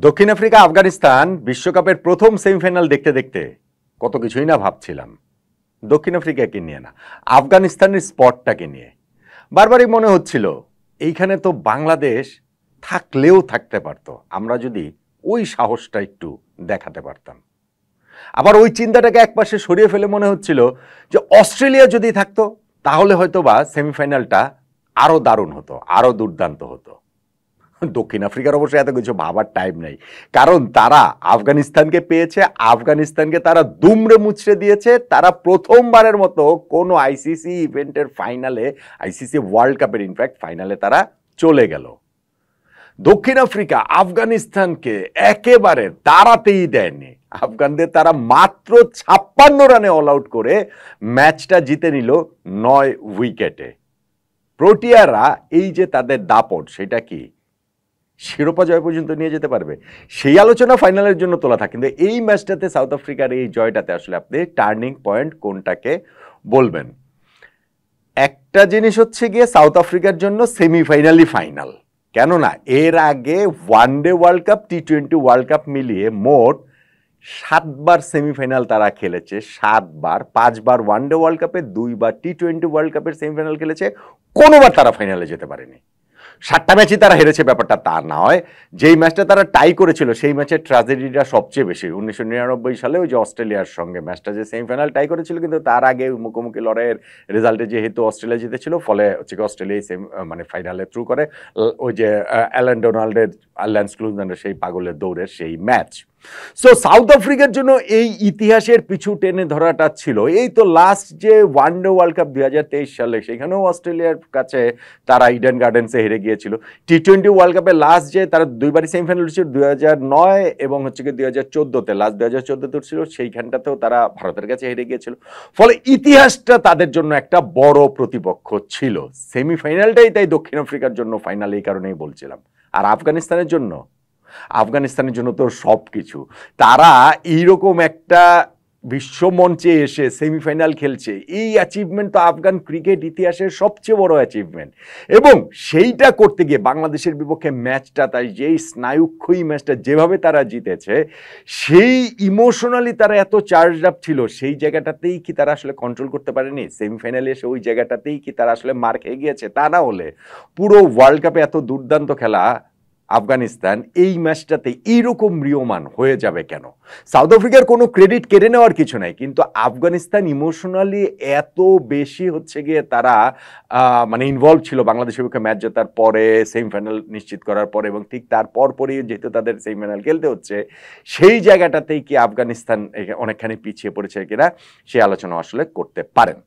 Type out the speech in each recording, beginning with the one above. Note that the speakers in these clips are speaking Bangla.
দক্ষিণ আফ্রিকা আফগানিস্তান বিশ্বকাপের প্রথম সেমিফাইনাল দেখতে দেখতে কত কিছুই না ভাবছিলাম। দক্ষিণ আফ্রিকাকে নিয়ে না, আফগানিস্তানের স্পটটাকে নিয়ে বারবারই মনে হচ্ছিল এইখানে তো বাংলাদেশ থাকলেও থাকতে পারতো, আমরা যদি ওই সাহসটা একটু দেখাতে পারতাম। আবার ওই চিন্তাটাকে একপাশে সরিয়ে ফেলে মনে হচ্ছিল যে অস্ট্রেলিয়া যদি থাকতো তাহলে হয়তো বা সেমিফাইনালটা আরো দারুণ হতো, আরো দুর্দান্ত হতো। দক্ষিণ আফ্রিকার অবশ্যই এত কিছু ভাবার টাইম নেই, কারণ তারা আফগানিস্তানকে পেয়েছে, আফগানিস্তানকে তারা দুমড়ে মুচড়ে দিয়েছে। তারা প্রথমবারের মতো কোনো আইসিসি ইভেন্টের ফাইনালে, আইসিসি ওয়ার্ল্ড কাপের ইনফ্যাক্ট ফাইনালে তারা চলে গেল। দক্ষিণ আফ্রিকা আফগানিস্তানকে একেবারে দাঁড়াতেই দেয়নি। আফগানদের তারা মাত্র 56 রানে অল আউট করে ম্যাচটা জিতে নিল 9 উইকেটে। প্রোটিয়ারা এই যে তাদের দাপট, সেটা কি শিরোপা জয় পর্যন্ত নিয়ে যেতে পারবে? সেই আলোচনা ফাইনালের জন্য তোলা থাকে, কিন্তু এই ম্যাচটাতে সাউথ আফ্রিকার এই জয়টাতে আসলে আপনি টার্নিং পয়েন্ট কোনটাকে বলবেন? একটা জিনিস হচ্ছে গিয়ে সাউথ আফ্রিকার জন্য সেমিফাইনালই ফাইনাল, কেননা এর আগে ওয়ানডে ওয়ার্ল্ড কাপ, টি-20 ওয়ার্ল্ড কাপ মিলিয়ে মোট 7বার সেমিফাইনাল তারা খেলেছে। 7বার, 5বার ওয়ানডে ওয়ার্ল্ড কাপে, 2বার টি-20 ওয়ার্ল্ড কাপের সেমিফাইনাল খেলেছে, কোনোবার তারা ফাইনালে যেতে পারেনি। 7টা ম্যাচই তারা হেরেছে, ব্যাপারটা তা নয়। যেই ম্যাচটা তারা টাই করেছিল সেই ম্যাচের ট্র্যাজেডিটা সবচেয়ে বেশি। 1999 সালে ওই যে অস্ট্রেলিয়ার সঙ্গে ম্যাচটা যে সেমিফাইনাল টাই করেছিল, কিন্তু তার আগে মুখোমুখি লড়াইয়ের রেজাল্টে যেহেতু অস্ট্রেলিয়া জিতেছিল, ফলে হচ্ছে কি অস্ট্রেলিয়াই মানে ফাইনালে থ্রু করে ওই যে অ্যালান ডোনাল্ডের, ল্যান্স ক্লুজম্যানের সেই পাগলের দৌড়ের সেই ম্যাচ। সো সাউথ আফ্রিকার জন্য এই ইতিহাসের পিছু টেনে ধরাটা ছিল। এই তো লাস্ট যে ওয়ানডে ওয়ার্ল্ড কাপ 2023 সালে, সেখানেও অস্ট্রেলিয়ার কাছে তারা ইডেন গার্ডেন্সে হেরে গিয়েছিল। টি-20 ওয়ার্ল্ড কাপে লাস্ট যে তারা দুইবারই সেমিফাইনাল ছিল, 2009 এবং হচ্ছে কি 2014-তে, লাস্ট 2014-তে ছিল, সেইখানটাতেও তারা ভারতের কাছে হেরে গিয়েছিল। ফলে ইতিহাসটা তাদের জন্য একটা বড় প্রতিপক্ষ ছিল। সেমিফাইনালটাই তাই দক্ষিণ আফ্রিকার জন্য ফাইনাল, এই কারণেই বলছিলাম। আর আফগানিস্তানের জন্য, আফগানিস্তানের জন্য তো সব কিছু। তারা এইরকম একটা বিশ্বমঞ্চে এসে সেমিফাইনাল খেলছে, এই অ্যাচিভমেন্ট তো আফগান ক্রিকেট ইতিহাসের সবচেয়ে বড় অ্যাচিভমেন্ট। এবং সেইটা করতে গিয়ে বাংলাদেশের বিপক্ষে ম্যাচটা, তাই যেই স্নায়ুক্ষয়ী ম্যাচটা যেভাবে তারা জিতেছে, সেই ইমোশনালি তারা এত চার্জ আপ ছিল, সেই জায়গাটাতেই কি তারা আসলে কন্ট্রোল করতে পারেনি? সেমিফাইনালে এসে ওই জায়গাটাতেই কি তারা আসলে মার খেয়ে গিয়েছে? তা না হলে পুরো ওয়ার্ল্ড কাপে এত দুর্দান্ত খেলা আফগানিস্তান এই ম্যাচটাতে এইরকম ম্রিয়মান হয়ে যাবে কেন? সাউথ আফ্রিকার কোনো ক্রেডিট কেড়ে নেওয়ার কিছু নাই, কিন্তু আফগানিস্তান ইমোশনালি এত বেশি হচ্ছে গিয়ে তারা মানে ইনভলভ ছিল বাংলাদেশের পক্ষে ম্যাচ জেতার পরে, সেমিফাইনাল নিশ্চিত করার পরে, এবং ঠিক তার পরপরই যেহেতু তাদের সেমিফাইনাল খেলতে হচ্ছে, সেই জায়গাটাতেই কি আফগানিস্তান অনেকখানি পিছিয়ে পড়েছে কিনা সে আলোচনা আসলে করতে পারেন।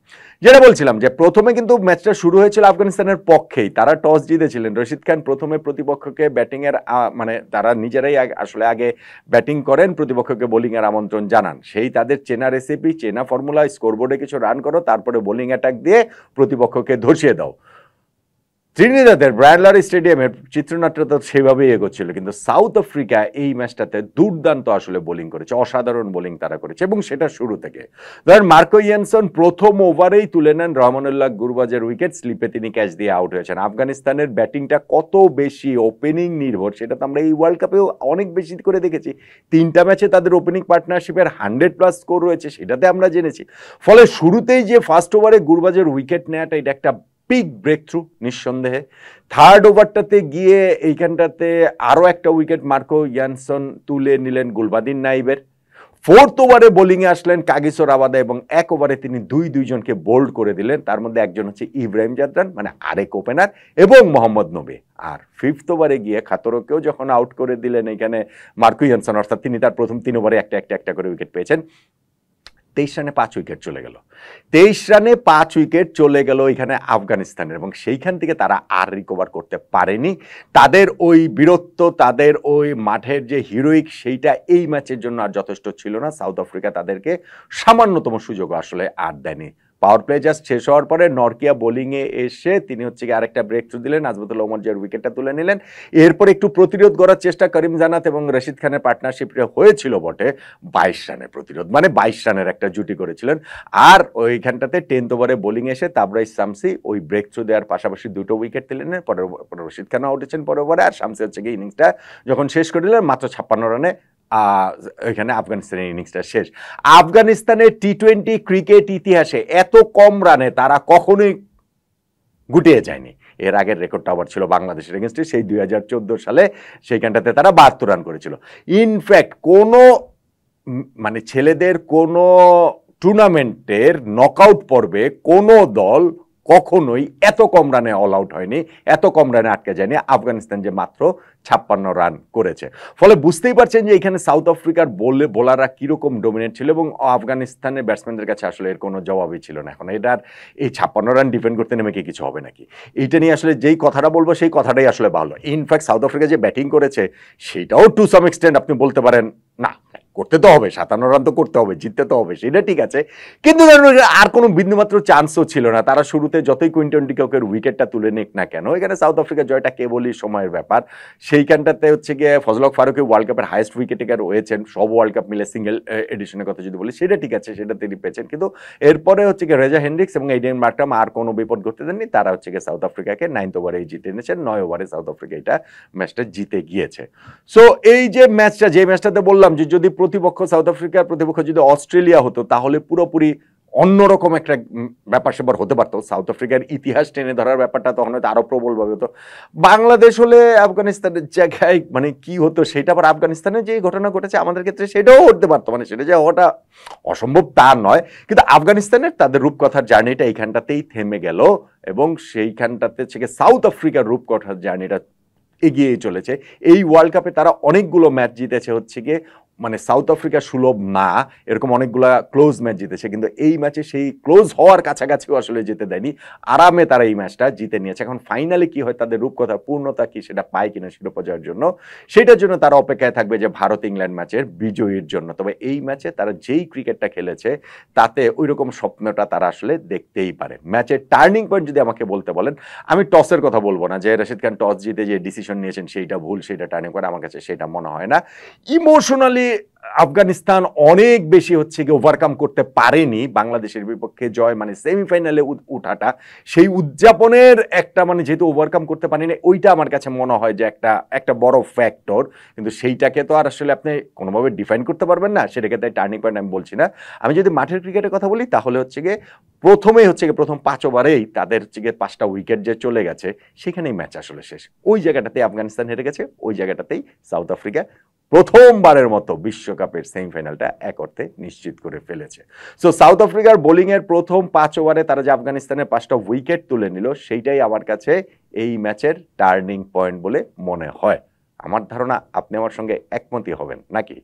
যেটা বলছিলাম যে প্রথমে কিন্তু ম্যাচটা শুরু হয়েছিল আফগানিস্তানের পক্ষেই। তারা টস জিতেছিলেন। রশিদ খান প্রথমে প্রতিপক্ষকে ব্যাটিংয়ের মানে তারা নিজেরাই আসলে আগে ব্যাটিং করেন, প্রতিপক্ষকে বোলিংয়ের আমন্ত্রণ জানান। সেই তাদের চেনা রেসিপি, চেনা ফর্মুলা, স্কোরবোর্ডে কিছু রান করো, তারপরে বোলিং অ্যাটাক দিয়ে প্রতিপক্ষকে ধসিয়ে দাও। ত্রিনিদাদের ব্রায়ান লারি স্টেডিয়ামের চিত্রনাট্য তো সেভাবেই এগোচ্ছিল, কিন্তু সাউথ আফ্রিকা এই ম্যাচটাতে দুর্দান্ত আসলে বোলিং করেছে, অসাধারণ বোলিং তারা করেছে, এবং সেটা শুরু থেকে। ধরেন মার্কো ইয়ানসন প্রথম ওভারেই তুলে নেন রহমানুল্লাহ গুরবাজের উইকেট, স্লিপে তিনি ক্যাচ দিয়ে আউট হয়েছেন। আফগানিস্তানের ব্যাটিংটা কত বেশি ওপেনিং নির্ভর সেটা তো আমরা এই ওয়ার্ল্ড কাপেও অনেক বেশি করে দেখেছি। 3টা ম্যাচে তাদের ওপেনিং পার্টনারশিপের 100+ স্কোর রয়েছে, সেটাতে আমরা জেনেছি। ফলে শুরুতেই যে ফার্স্ট ওভারে গুরবাজের উইকেট নেওয়াটা, এটা একটা বিগ ব্রেক থ্রু নিঃসন্দেহে। থার্ড ওভারটাতে গিয়ে এইখানটাতে আরও একটা উইকেট মার্কো ইয়ানসন তুলে নিলেন গুলবাদিন নাইবের। ফোর্থ ওভারে বোলিংয়ে আসলেন কাগিসো রাবাদা, এবং এক ওভারে তিনি দুইজনকে বোল্ড করে দিলেন। তার মধ্যে একজন হচ্ছে ইব্রাহিম জাদরান, মানে আরেক ওপেনার, এবং মোহাম্মদ নবী। আর ফিফথ ওভারে গিয়ে খাতরকেও যখন আউট করে দিলেন এখানে মার্কো ইয়ানসন, অর্থাৎ তিনি তার প্রথম 3 ওভারে একটা করে উইকেট পেয়েছেন। 23 রানে 5 উইকেট চলে গেল। 23 রানে 5 উইকেট চলে গেল এখানে আফগানিস্তানের, এবং সেইখান থেকে তারা আর রিকভার করতে পারেনি। তাদের ওই বীরত্ব, তাদের ওই মাঠের যে হিরোইক, সেইটা এই ম্যাচের জন্য আর যথেষ্ট ছিল না। সাউথ আফ্রিকা তাদেরকে সামান্যতম সুযোগ আসলে আর দেয়নি পাওয়ার প্লে জাস্ট শেষ হওয়ার পরে নরকিয়া বোলিংয়ে এসে তিনি হচ্ছে কি আরেকটা ব্রেক থ্রু দিলেন, নাজমুতুল্লাহ ওমর জিয়ার উইকেটটা তুলে নিলেন। এরপর একটু প্রতিরোধ করার চেষ্টা করিম জান্নাত এবং রশিদ খানের পার্টনারশিপে হয়েছিল বটে, 22 রানের প্রতিরোধ, মানে 22 রানের একটা জুটি করেছিলেন। আর ওইখানটাতে 10th ওভারে বোলিং এসে তাবরাইজ শামসি ওই ব্রেক থ্রু দেওয়ার পাশাপাশি দুটো উইকেট তুলে নেন। পরে রশিদ খান আউট হয়েছেন পরের ওভারে, আর শামসি হচ্ছে কি ইনিংসটা যখন শেষ করে দিলেন মাত্র 56 রানে এখানে আফগানিস্তানের ইনিংসটা শেষ। আফগানিস্তানের টি-20 ক্রিকেট ইতিহাসে এত কম রানে তারা কখনোই গুটিয়ে যায়নি। এর আগের রেকর্ডটা আবার ছিল বাংলাদেশের এগেনস্টে, সেই 2014 সালে সেইখানটাতে তারা 72 রান করেছিল। ইনফ্যাক্ট কোনো মানে ছেলেদের কোনো টুর্নামেন্টের নকআউট পর্বে কোনো দল কখনোই এত কম রানে অল আউট হয়নি, এত কম রানে আটকে যায়নি। আফগানিস্তান যে মাত্র 56 রান করেছে, ফলে বুঝতেই পারছেন যে এখানে সাউথ আফ্রিকার বোলাররা কিরকম ডমিনেট ছিল এবং আফগানিস্তানের ব্যাটসম্যানদের কাছে আসলে এর কোনো জবাবই ছিল না। এখন এটার এই 56 রান ডিফেন্ড করতে নেমে কি কিছু হবে নাকি? এইটা নিয়ে আসলে যেই কথাটা বলবো সেই কথাটাই আসলে ভালো। ইনফ্যাক্ট সাউথ আফ্রিকা যে ব্যাটিং করেছে সেটাও টু সাম এক্সটেন্ট আপনি বলতে পারেন না, করতে তো হবে, 57 রান তো করতে হবে, জিততে তো হবে, সেটা ঠিক আছে, কিন্তু আর কোনো বিন্দুমাত্র চান্সও ছিল না। তারা শুরুতে যতই কুইন্টন ডি ককের উইকেটটা তুলে নিক না কেন, এখানে সাউথ আফ্রিকার জয়টা কেবলই সময়ের ব্যাপার। সেইখানটাতে হচ্ছে গিয়ে ফজল হক ফারুকী ওয়ার্ল্ড কাপের হাইয়েস্ট উইকেট টেকার হয়েছেন, সব ওয়ার্ল্ড কাপ মিলে সিঙ্গেল এডিশনের কথা যদি বলি সেটা ঠিক আছে, সেটা তিনি পেয়েছেন, কিন্তু এরপরে হচ্ছে গিয়ে রেজা হেন্ড্রিক্স এবং এইডেন মার্করাম আর কোনো বিপদ করতে দেননি। তারা হচ্ছে গিয়ে সাউথ আফ্রিকাকে 9th ওভারেই জিতে এনেছেন, 9 ওভারে সাউথ আফ্রিকা এটা ম্যাচটা জিতে গিয়েছে। সো এই যে ম্যাচটা, যে ম্যাচটাতে বললাম যে যদি প্রতিপক্ষ সাউথ আফ্রিকার প্রতিপক্ষ যদি অস্ট্রেলিয়া হতো তাহলে পুরোপুরি অন্যরকম একটা ব্যাপার স্যাপার হতে পারতো। সাউথ আফ্রিকার ইতিহাস টেনে ধরার ব্যাপারটা তখন হয়তো আরো প্রবলভাবে হতো। বাংলাদেশ হলে আফগানিস্তানের জায়গায় মানে কি হতো সেটা, আবার আফগানিস্তানে যে ঘটনা ঘটেছে আমাদের ক্ষেত্রে সেটাও হতে পারতো, মানে সেটা যে হওয়াটা অসম্ভব তা নয়, কিন্তু আফগানিস্তানের তাদের রূপকথার জার্নিটা এইখানটাতেই থেমে গেল এবং সেইখানটাতে থেকে সাউথ আফ্রিকার রূপকথার জার্নিটা এগিয়ে চলেছে। এই ওয়ার্ল্ড কাপে তারা অনেকগুলো ম্যাচ জিতেছে হচ্ছে গিয়ে মানে সাউথ আফ্রিকা সুলভ না এরকম অনেকগুলো ক্লোজ ম্যাচ জিতেছে, কিন্তু এই ম্যাচে সেই ক্লোজ হওয়ার কাছাকাছিও আসলে যেতে দেয়নি, আরামে তারা এই ম্যাচটা জিতে নিয়েছে। এখন ফাইনালে কি হয়, তাদের রূপকথার পূর্ণতা কি সেটা পায় কিনা শিরোপা জয়ের জন্য, সেটার জন্য তারা অপেক্ষায় থাকবে যে ভারত ইংল্যান্ড ম্যাচের বিজয়ীর জন্য। তবে এই ম্যাচে তারা যেই ক্রিকেটটা খেলেছে তাতে ওই রকম স্বপ্নটা তারা আসলে দেখতেই পারে। ম্যাচের টার্নিং পয়েন্ট যদি আমাকে বলতে বলেন, আমি টসের কথা বলবো না, যে রশিদ খান টস জিতে যে ডিসিশন নিয়েছেন সেইটা ভুল, সেইটা টার্নিং পয়েন্ট, আমার কাছে সেটা মনে হয় না। ইমোশনালি আফগানিস্তান অনেক বেশি হচ্ছে গিয়ে ওভারকাম করতে পারেনি বাংলাদেশের বিপক্ষে জয়, মানে সেমিফাইনালে উঠাটা, সেই উদযাপনের একটা মানে যেহেতু ওভারকাম করতে পারেনি ওইটা আমার কাছে মনে হয় যে একটা বড় ফ্যাক্টর, কিন্তু সেইটাকে তো আর আসলে আপনি কোনোভাবে ডিফাইন করতে পারবেন না, সেটাকে তাই টার্নিং পয়েন্ট আমি বলছি না। আমি যদি মাঠের ক্রিকেটের কথা বলি তাহলে হচ্ছে গিয়ে প্রথমেই হচ্ছে গিয়ে প্রথম 5 ওভারেই তাদের হচ্ছে গিয়ে 5টা উইকেট যে চলে গেছে সেখানেই ম্যাচ আসলে শেষ। ওই জায়গাটাতেই আফগানিস্তান হেরে গেছে, ওই জায়গাটাতেই সাউথ আফ্রিকা প্রথমবারের মতো বিশ্বকাপের সেমিফাইনালটা এক অর্থে নিশ্চিত করে ফেলেছে। সো সাউথ আফ্রিকার বোলিংয়ের প্রথম 5 ওভারে তারা যে আফগানিস্তানের 5টা উইকেট তুলে নিল সেইটাই আমার কাছে এই ম্যাচের টার্নিং পয়েন্ট বলে মনে হয়। আমার ধারণা আপনি আমার সঙ্গে একমতই হবেন নাকি?